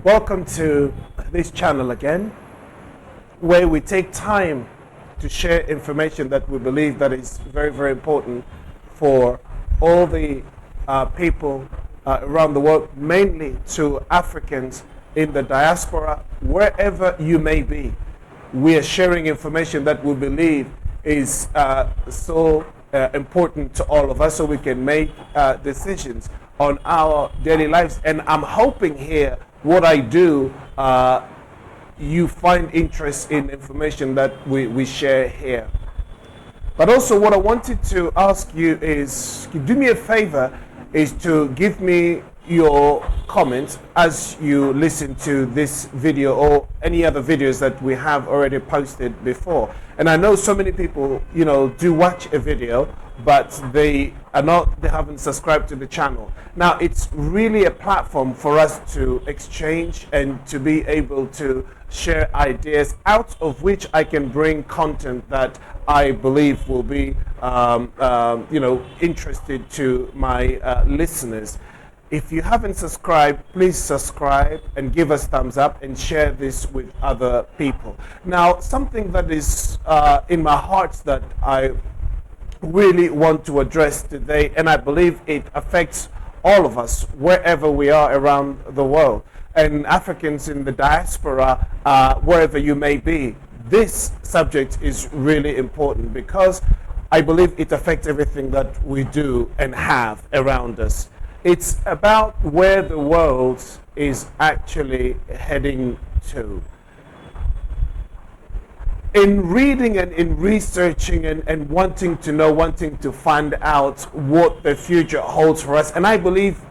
Welcome to this channel again, where we take time to share information that we believe that is very, very important for all the people around the world, mainly to Africans in the diaspora, wherever you may be. We are sharing information that we believe is so important to all of us, so we can make decisions on our daily lives. And I'm hoping here what I do, you find interest in information that we share here. But also what I wanted to ask you is, do me a favor, is to give me your comments as you listen to this video or any other videos that we have already posted before. And I know so many people, do watch a video, but they haven't subscribed to the channel. Now, it's really a platform for us to exchange and to be able to share ideas, out of which I can bring content that I believe will be, interested to my listeners. If you haven't subscribed, please subscribe and give us thumbs up and share this with other people. Now, something that is in my heart that I really want to address today, and I believe it affects all of us wherever we are around the world, and Africans in the diaspora, wherever you may be. This subject is really important because I believe it affects everything that we do and have around us. It's about where the world is actually heading to. In reading and in researching and wanting to find out what the future holds for us, and I believe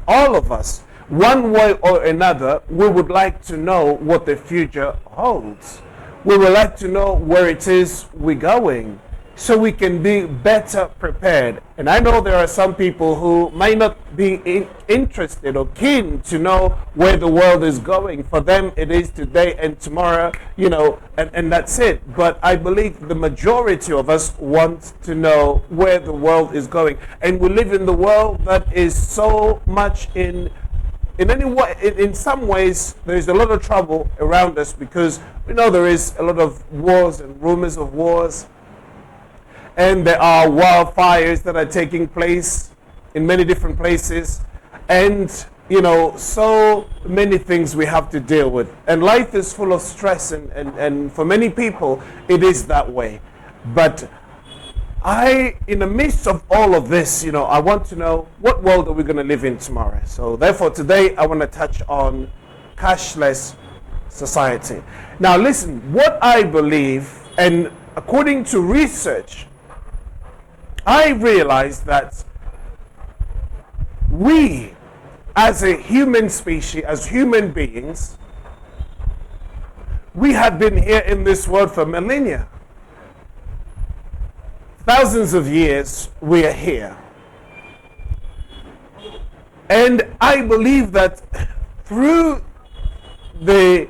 all of us, one way or another, we would like to know what the future holds. We would like to know where it is we're going, so we can be better prepared. And I know there are some people who might not be interested or keen to know where the world is going. For them, it is today and tomorrow, and that's it. But I believe the majority of us want to know where the world is going. And we live in the world that is so much in some ways, there's a lot of trouble around us because we know there is a lot of wars and rumors of wars. And there are wildfires that are taking place in many different places. And, so many things we have to deal with. And life is full of stress, and for many people, it is that way. But in the midst of all of this, I want to know, what world are we going to live in tomorrow? So therefore, today, I want to touch on cashless society. Now, listen, what I believe, and according to research, I realize that we, as a human species, as human beings, we have been here in this world for millennia. Thousands of years we are here. And I believe that through the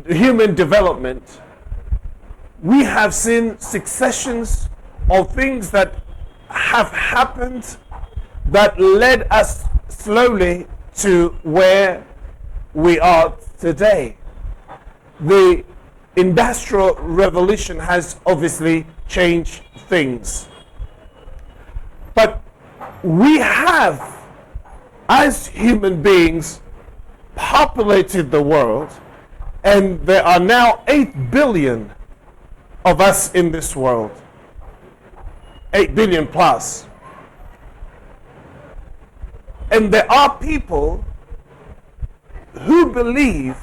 human development, we have seen successions of things that have happened that led us slowly to where we are today. The Industrial Revolution has obviously changed things. But we have, as human beings, populated the world, and there are now 8 billion of us in this world. 8 billion plus. And there are people who believe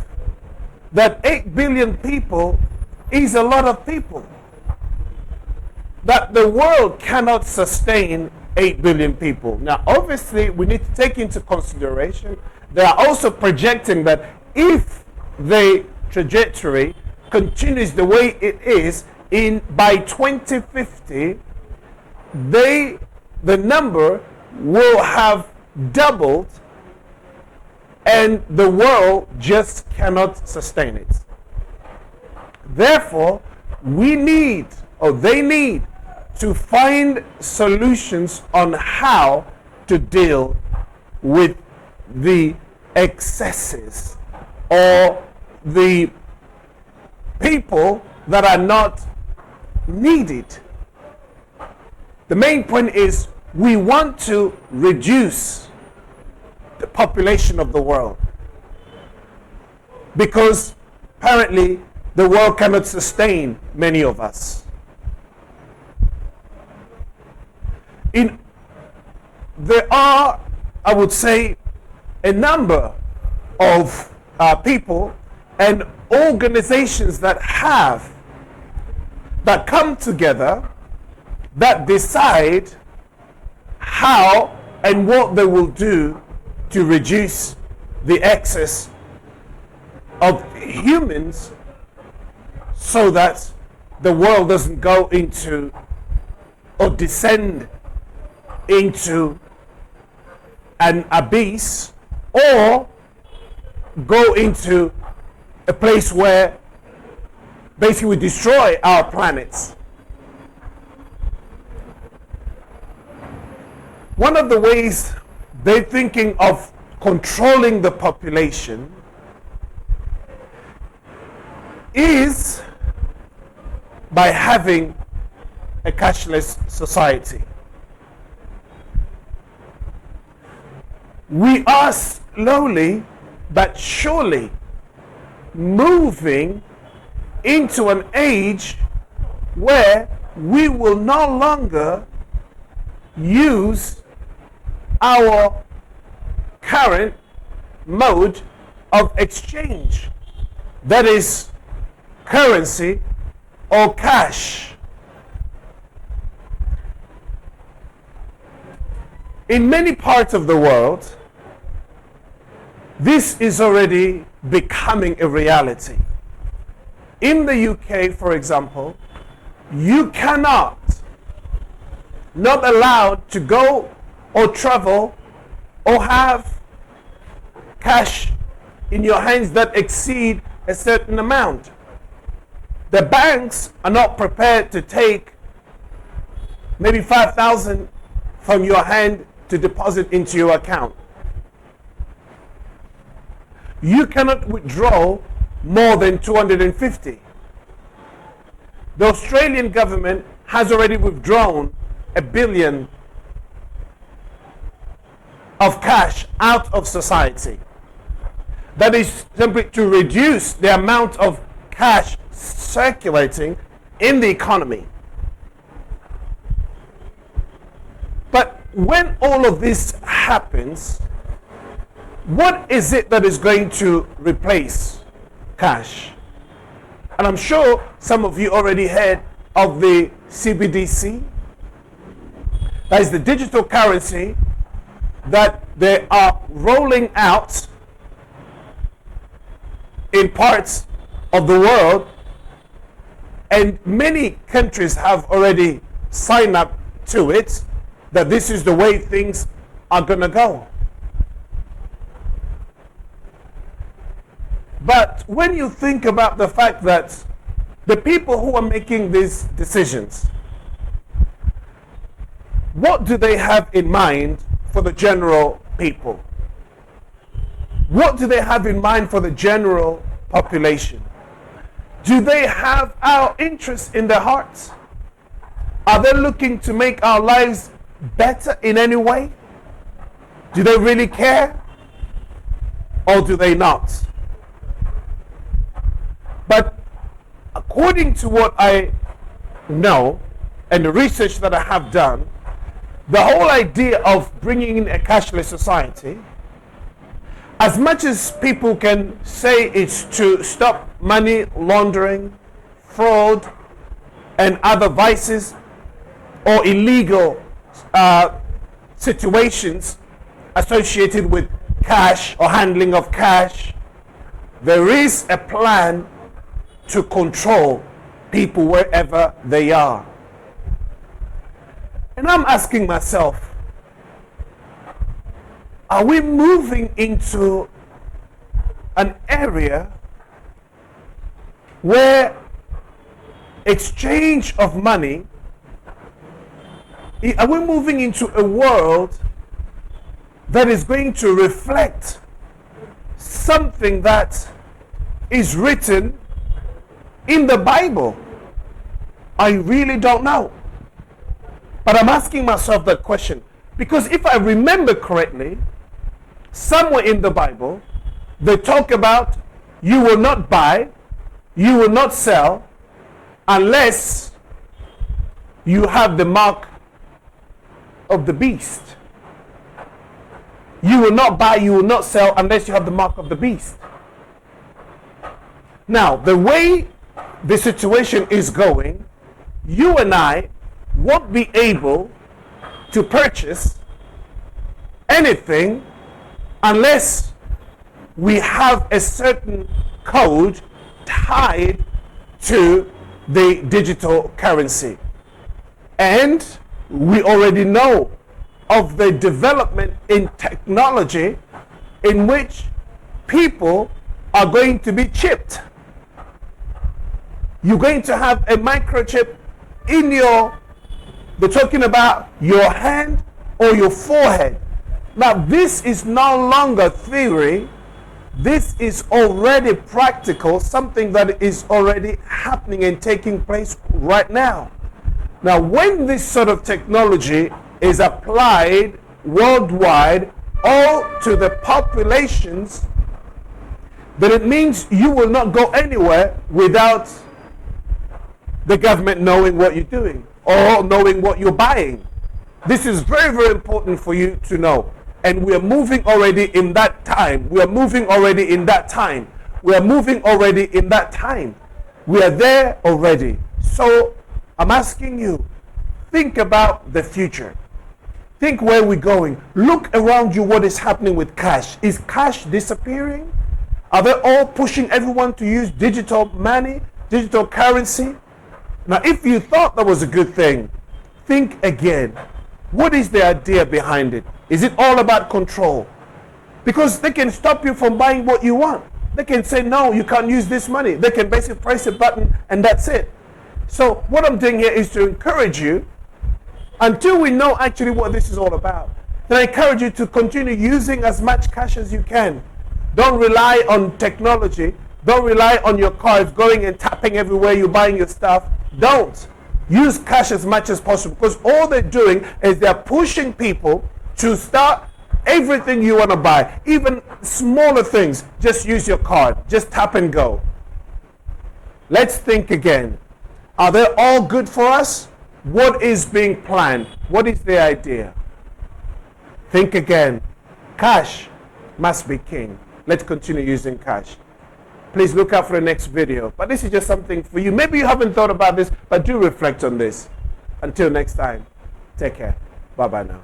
that 8 billion people is a lot of people. That the world cannot sustain 8 billion people. Now, obviously, we need to take into consideration, they are also projecting that if the trajectory continues the way it is, by 2050, the number will have doubled, and the world just cannot sustain it. Therefore, they need to find solutions on how to deal with the excesses or the people that are not needed. The main point is we want to reduce the population of the world, because apparently the world cannot sustain many of us. There are, I would say, a number of people and organizations that come together, that decide how and what they will do to reduce the excess of humans, so that the world doesn't go into or descend into an abyss, or go into a place where basically we destroy our planets. One of the ways they're thinking of controlling the population is by having a cashless society. We are slowly but surely moving into an age where we will no longer use our current mode of exchange, that is currency or cash. In many parts of the world, this is already becoming a reality. In the UK, for example, you not allowed to go or travel or have cash in your hands that exceed a certain amount. The banks are not prepared to take maybe 5,000 from your hand to deposit into your account. You cannot withdraw more than 250. The Australian government has already withdrawn $1 billion of cash out of society. That is simply to reduce the amount of cash circulating in the economy. But when all of this happens, what is it that is going to replace cash? And I'm sure some of you already heard of the cbdc. That is the digital currency that they are rolling out in parts of the world, and many countries have already signed up to it, that this is the way things are going to go. But when you think about the fact that the people who are making these decisions, what do they have in mind for the general people? What do they have in mind for the general population? Do they have our interests in their hearts? Are they looking to make our lives better in any way? Do they really care? Or do they not? But according to what I know and the research that I have done, the whole idea of bringing in a cashless society, as much as people can say it's to stop money laundering, fraud, and other vices or illegal situations associated with cash or handling of cash, there is a plan to control people wherever they are. And I'm asking myself, are we moving into an area where exchange of money, are we moving into a world that is going to reflect something that is written in the Bible? I really don't know. But I'm asking myself that question because if I remember correctly, somewhere in the Bible, they talk about you will not buy, you will not sell unless you have the mark of the beast. You will not buy, you will not sell unless you have the mark of the beast. Now, the way the situation is going, you and I won't be able to purchase anything unless we have a certain code tied to the digital currency. And we already know of the development in technology in which people are going to be chipped. You're going to have a microchip in they're talking about your hand or your forehead. Now this is no longer theory. This is already practical, something that is already happening and taking place right now. Now when this sort of technology is applied worldwide, all to the populations, then it means you will not go anywhere without the government knowing what you're doing or knowing what you're buying. This is very, very important for you to know. And we are moving already in that time. We are moving already in that time. We are moving already in that time. We are there already. So I'm asking you, think about the future. Think where we're going. Look around you what is happening with cash. Is cash disappearing? Are they all pushing everyone to use digital money, digital currency? Now, if you thought that was a good thing, think again. What is the idea behind it? Is it all about control? Because they can stop you from buying what you want. They can say, no, you can't use this money. They can basically press a button and that's it. So what I'm doing here is to encourage you, until we know actually what this is all about, then I encourage you to continue using as much cash as you can. Don't rely on technology. Don't rely on your cards going and tapping everywhere you're buying your stuff. Don't. Use cash as much as possible, because all they're doing is they're pushing people to start everything you want to buy, even smaller things. Just use your card. Just tap and go. Let's think again. Are they all good for us? What is being planned? What is the idea? Think again. Cash must be king. Let's continue using cash. Please look out for the next video. But this is just something for you. Maybe you haven't thought about this, but do reflect on this. Until next time, take care. Bye-bye now.